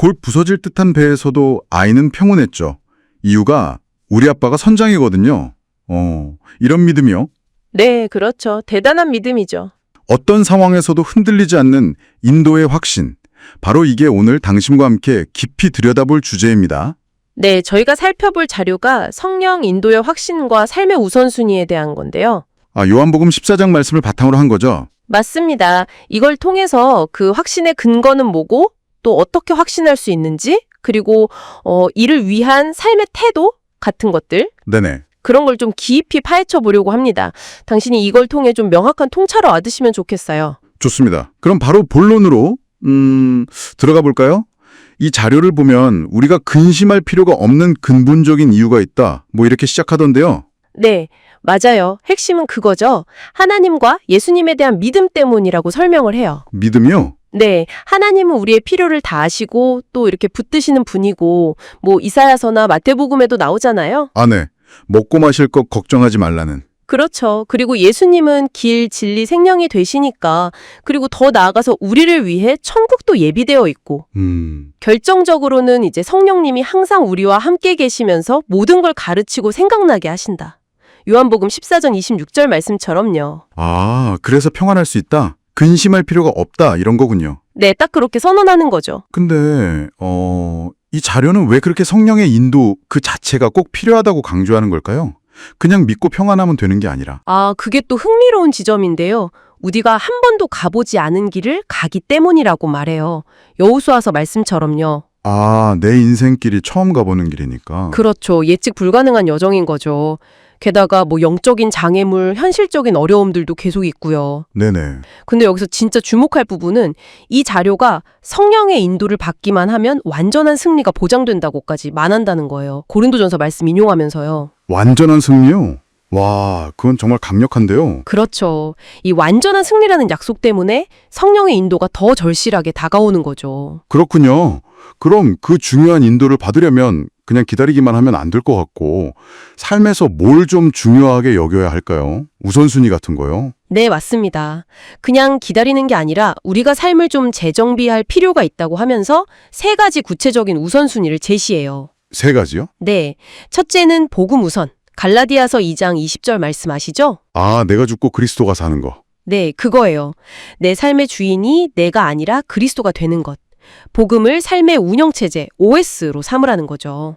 곧 부서질 듯한 배에서도 아이는 평온했죠. 이유가 우리 아빠가 선장이거든요. 이런 믿음이요. 네, 그렇죠. 대단한 믿음이죠. 어떤 상황에서도 흔들리지 않는 인도의 확신. 바로 이게 오늘 당신과 함께 깊이 들여다볼 주제입니다. 네, 저희가 살펴볼 자료가 성령 인도의 확신과 삶의 우선순위에 대한 건데요. 요한복음 14장 말씀을 바탕으로 한 거죠. 맞습니다. 이걸 통해서 그 확신의 근거는 뭐고 또 어떻게 확신할 수 있는지 그리고 이를 위한 삶의 태도 같은 것들 네네. 그런 걸 좀 깊이 파헤쳐 보려고 합니다. 당신이 이걸 통해 좀 명확한 통찰을 얻으시면 좋겠어요. 좋습니다. 그럼 바로 본론으로 들어가 볼까요? 이 자료를 보면 우리가 근심할 필요가 없는 근본적인 이유가 있다. 이렇게 시작하던데요. 네, 맞아요. 핵심은 그거죠. 하나님과 예수님에 대한 믿음 때문이라고 설명을 해요. 믿음이요? 네, 하나님은 우리의 필요를 다 아시고 또 이렇게 붙드시는 분이고 이사야서나 마태복음에도 나오잖아요. 네. 먹고 마실 것 걱정하지 말라는. 그렇죠. 그리고 예수님은 길, 진리, 생명이 되시니까 그리고 더 나아가서 우리를 위해 천국도 예비되어 있고 결정적으로는 이제 성령님이 항상 우리와 함께 계시면서 모든 걸 가르치고 생각나게 하신다. 요한복음 14장 26절 말씀처럼요. 그래서 평안할 수 있다. 근심할 필요가 없다. 이런 거군요. 네, 딱 그렇게 선언하는 거죠. 근데 이 자료는 왜 그렇게 성령의 인도 그 자체가 꼭 필요하다고 강조하는 걸까요? 그냥 믿고 평안하면 되는 게 아니라. 그게 또 흥미로운 지점인데요. 우리가 한 번도 가보지 않은 길을 가기 때문이라고 말해요. 여호수아서 말씀처럼요. 내 인생길이 처음 가보는 길이니까. 그렇죠. 예측 불가능한 여정인 거죠. 게다가 영적인 장애물, 현실적인 어려움들도 계속 있고요. 네네. 근데 여기서 진짜 주목할 부분은 이 자료가 성령의 인도를 받기만 하면 완전한 승리가 보장된다고까지 말한다는 거예요. 고린도전서 말씀 인용하면서요. 완전한 승리요? 와, 그건 정말 강력한데요. 그렇죠. 이 완전한 승리라는 약속 때문에 성령의 인도가 더 절실하게 다가오는 거죠. 그렇군요. 그럼 그 중요한 인도를 받으려면 그냥 기다리기만 하면 안 될 것 같고 삶에서 뭘 좀 중요하게 여겨야 할까요? 우선순위 같은 거요? 네, 맞습니다. 그냥 기다리는 게 아니라 우리가 삶을 좀 재정비할 필요가 있다고 하면서 세 가지 구체적인 우선순위를 제시해요. 세 가지요? 네, 첫째는 복음 우선. 갈라디아서 2장 20절 말씀 아시죠? 내가 죽고 그리스도가 사는 거. 네, 그거예요. 내 삶의 주인이 내가 아니라 그리스도가 되는 것. 복음을 삶의 운영체제, OS로 삼으라는 거죠.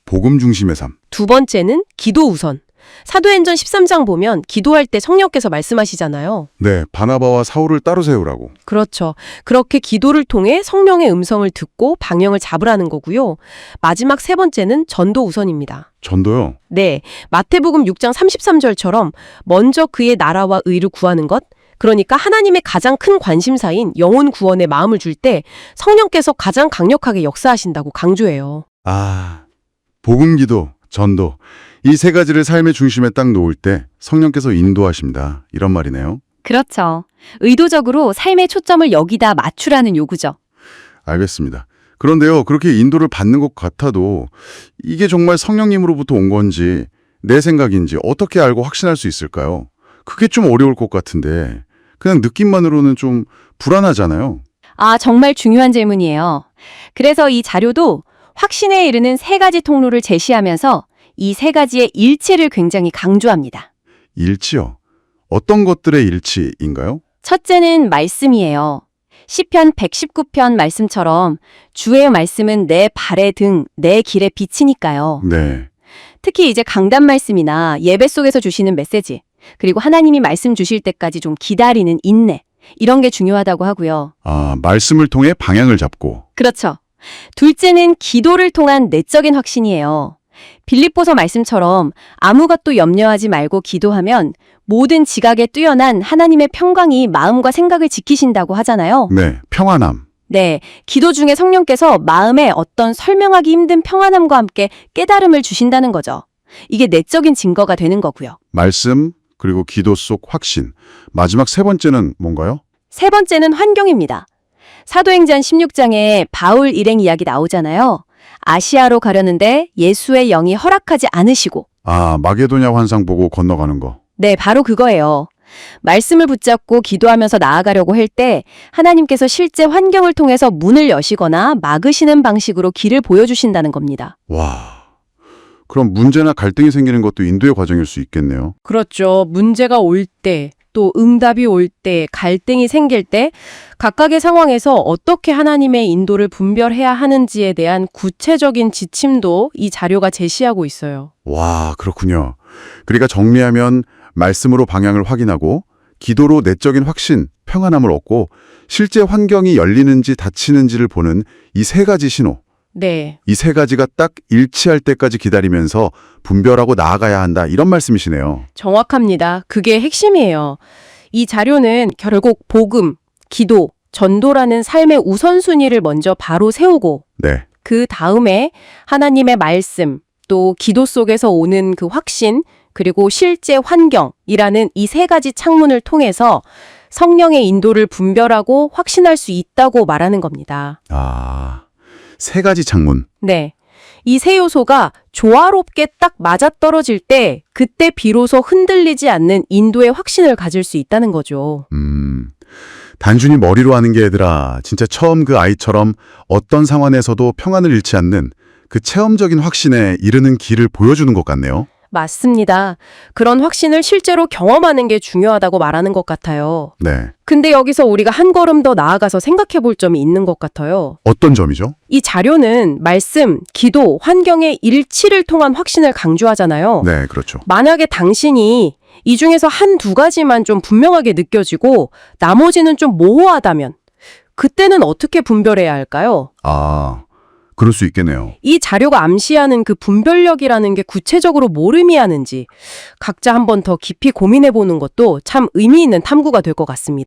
복음 중심의 삶. 두 번째는 기도 우선. 사도행전 13장 보면 기도할 때 성령께서 말씀하시잖아요. 네, 바나바와 사울을 따로 세우라고. 그렇죠. 그렇게 기도를 통해 성령의 음성을 듣고 방향을 잡으라는 거고요. 마지막 세 번째는 전도 우선입니다. 전도요? 네, 마태복음 6장 33절처럼 먼저 그의 나라와 의를 구하는 것, 그러니까 하나님의 가장 큰 관심사인 영혼 구원에 마음을 줄 때 성령께서 가장 강력하게 역사하신다고 강조해요. 복음 기도, 전도. 이 세 가지를 삶의 중심에 딱 놓을 때 성령께서 인도하십니다. 이런 말이네요. 그렇죠. 의도적으로 삶의 초점을 여기다 맞추라는 요구죠. 알겠습니다. 그런데요, 그렇게 인도를 받는 것 같아도 이게 정말 성령님으로부터 온 건지 내 생각인지 어떻게 알고 확신할 수 있을까요? 그게 좀 어려울 것 같은데 그냥 느낌만으로는 좀 불안하잖아요. 정말 중요한 질문이에요. 그래서 이 자료도 확신에 이르는 세 가지 통로를 제시하면서 이 세 가지의 일치를 굉장히 강조합니다. 일치요? 어떤 것들의 일치인가요? 첫째는 말씀이에요. 시편 119편 말씀처럼 주의 말씀은 내 발의 등, 내 길의 빛이니까요. 네. 특히 이제 강단 말씀이나 예배 속에서 주시는 메시지, 그리고 하나님이 말씀 주실 때까지 좀 기다리는 인내, 이런 게 중요하다고 하고요. 말씀을 통해 방향을 잡고. 그렇죠. 둘째는 기도를 통한 내적인 확신이에요. 빌립보서 말씀처럼 아무것도 염려하지 말고 기도하면 모든 지각에 뛰어난 하나님의 평강이 마음과 생각을 지키신다고 하잖아요. 네, 평안함. 네, 기도 중에 성령께서 마음에 어떤 설명하기 힘든 평안함과 함께 깨달음을 주신다는 거죠. 이게 내적인 증거가 되는 거고요. 말씀, 그리고 기도 속 확신. 마지막 세 번째는 뭔가요? 세 번째는 환경입니다. 사도행전 16장에 바울 일행 이야기 나오잖아요. 아시아로 가려는데 예수의 영이 허락하지 않으시고. 마게도냐 환상 보고 건너가는 거. 네, 바로 그거예요. 말씀을 붙잡고 기도하면서 나아가려고 할 때 하나님께서 실제 환경을 통해서 문을 여시거나 막으시는 방식으로 길을 보여주신다는 겁니다. 와, 그럼 문제나 갈등이 생기는 것도 인도의 과정일 수 있겠네요. 그렇죠. 문제가 올 때, 또 응답이 올 때, 갈등이 생길 때 각각의 상황에서 어떻게 하나님의 인도를 분별해야 하는지에 대한 구체적인 지침도 이 자료가 제시하고 있어요. 와, 그렇군요. 그러니까 정리하면 말씀으로 방향을 확인하고 기도로 내적인 확신, 평안함을 얻고 실제 환경이 열리는지 닫히는지를 보는 이 세 가지 신호. 네. 이 세 가지가 딱 일치할 때까지 기다리면서 분별하고 나아가야 한다. 이런 말씀이시네요. 정확합니다. 그게 핵심이에요. 이 자료는 결국 복음, 기도, 전도라는 삶의 우선순위를 먼저 바로 세우고 네. 그 다음에 하나님의 말씀, 또 기도 속에서 오는 그 확신, 그리고 실제 환경이라는 이 세 가지 창문을 통해서 성령의 인도를 분별하고 확신할 수 있다고 말하는 겁니다. 아, 세 가지 창문. 네. 이 세 요소가 조화롭게 딱 맞아떨어질 때 그때 비로소 흔들리지 않는 인도의 확신을 가질 수 있다는 거죠. 단순히 머리로 하는 게 아니라 진짜 처음 그 아이처럼 어떤 상황에서도 평안을 잃지 않는 그 체험적인 확신에 이르는 길을 보여주는 것 같네요. 맞습니다. 그런 확신을 실제로 경험하는 게 중요하다고 말하는 것 같아요. 네. 근데 여기서 우리가 한 걸음 더 나아가서 생각해 볼 점이 있는 것 같아요. 어떤 점이죠? 이 자료는 말씀, 기도, 환경의 일치를 통한 확신을 강조하잖아요. 네, 그렇죠. 만약에 당신이 이 중에서 한두 가지만 좀 분명하게 느껴지고 나머지는 좀 모호하다면 그때는 어떻게 분별해야 할까요? 아, 그럴 수 있겠네요. 이 자료가 암시하는 그 분별력이라는 게 구체적으로 뭘 의미하는지 각자 한번 더 깊이 고민해 보는 것도 참 의미 있는 탐구가 될 것 같습니다.